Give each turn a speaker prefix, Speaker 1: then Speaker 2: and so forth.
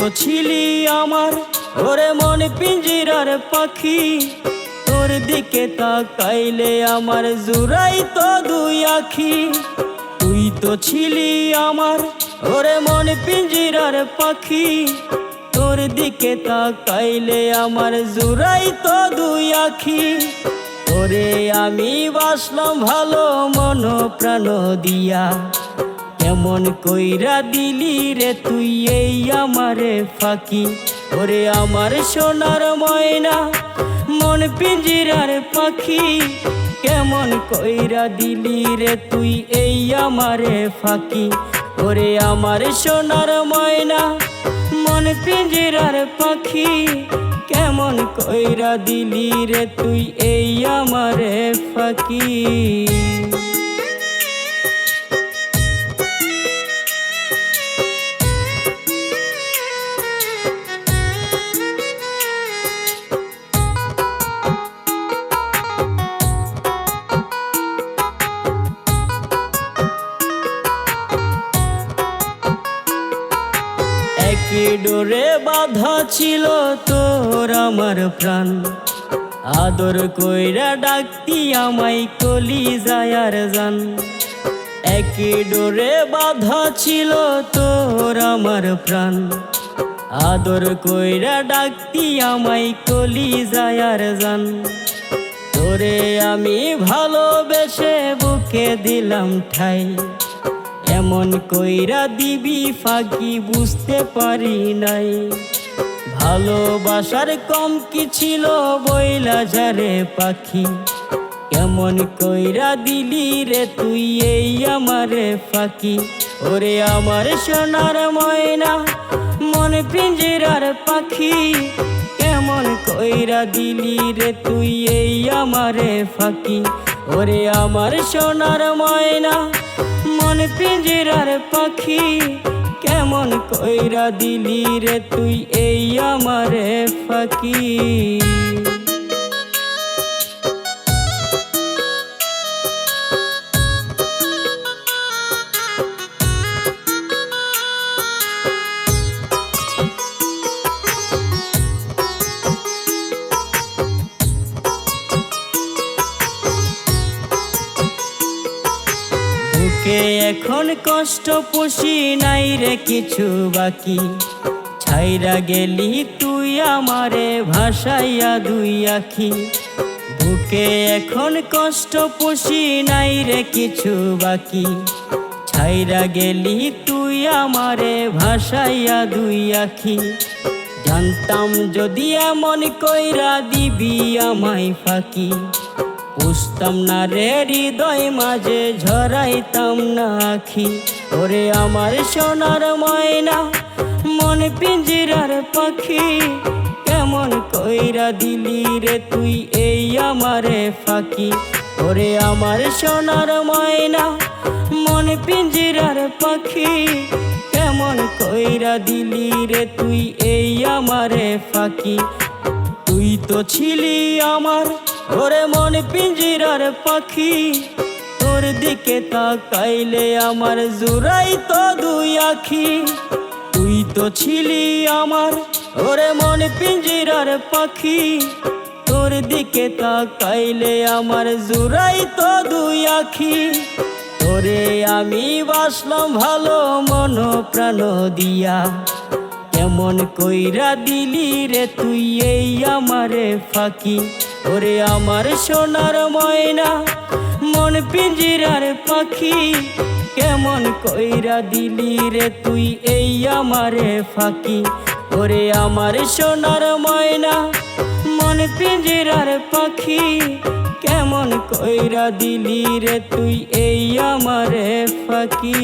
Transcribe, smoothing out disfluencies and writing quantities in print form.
Speaker 1: তো ছিলি আমার ওরে মন পিঞ্জিরার পাখি, তোর দিকে তাকাইলে আমার জুড়াই তো দুই আখি। তুই তো ছিলি আমার ওরে মন পিঞ্জিরার পাখি, তোর দিকে তাকাইলে আমার জুড়াই তো দুই আখি। ওরে আমি বাসলাম ভালো মন প্রাণ দিয়া, কেমন কইরা দিলি রে তুই এই আমারে ফাঁকি। ওরে আমার সোনার ময়না মন পিঞ্জিরার পাখি, কেমন কইরা দিলি রে তুই এই আমারে ফাঁকি। ওরে আমার সোনার ময়না মন পিঞ্জিরার পাখি, কেমন কইরা দিলি রে তুই এই আমারে ফাঁকি। একই ডোরে বাঁধা ছিল তোর আমার প্রাণ, আদর কইরা ডাকতি আমায় কলিজায়ার জান। একই ডোরে বাঁধা ছিল তোর আমার প্রাণ, আদর কইরা ডাকতি আমায় কলিজায়ার জান। তোরে আমি ভালোবেসে বুকে দিলাম ঠাই, এমন কইরা দিবি ফাঁকি বুঝতে পারি নাই। ভালোবাসার কম কি ছিল বইলা যারে পাখি, কেমন কইরা দিলি রে তুই এই আমারে ফাঁকি। ওরে আমার সোনার ময়না মন পিঞ্জিরার পাখি, কেমন কইরা দিলি রে তুই এই আমারে ফাঁকি। ওরে আমার সোনার ময়না মন পিঞ্জিরার পাখি, কেমন কইরা দিলি রে তুই এই আমারে ফাঁকি। বুকে এখন কষ্ট পুষি নাই রে কিছু বাকি, ছাইরা গেলি তুই আমারে ভাসাইয়া দুই আখি। বুকে এখন কষ্ট পুষি নাই রে কিছু বাকি, ছাইরা গেলি তুই আমারে ভাসাইয়া দুই আখি। জানতাম যদি এমন কইরা দিবি আমায় ফাঁকি, বুঝতাম না রে হৃদয় মাঝে ঝরাইতাম না আখি। ওরে আমার সোনার ময়না মন পিঞ্জিরার পাখি, কেমন কইরা দিলি রে তুই এই আমারে ফাঁকি। ওরে আমার সোনার ময়না মন পিঞ্জিরার পাখি, কেমন কইরা দিলি রে তুই এই আমারে ফাঁকি। তুই তো ছিলি আমার ওরে মন পিঞ্জিরার পাখি, তোর দিকে তাকাইলে আমার জুড়াই তো দুই আখি। তুই তো ছিলি আমার ওরে মন পিঞ্জিরার পাখি, তোর দিকে তাকাইলে আমার জুড়াই তো দুই আখি। তোরে আমি বাসলাম ভালো মন প্রাণ দিয়া, কেমন কইরা দিলি রে তুই এই আমারে ফাঁকি। ওরে আমার সোনার ময়না মন পিঞ্জিরার পাখি, কেমন কইরা দিলি রে তুই এই আমারে ফাঁকি। ওরে আমার সোনার ময়না মন পিঞ্জিরার পাখি, কেমন কইরা দিলি রে তুই এই আমারে ফাঁকি।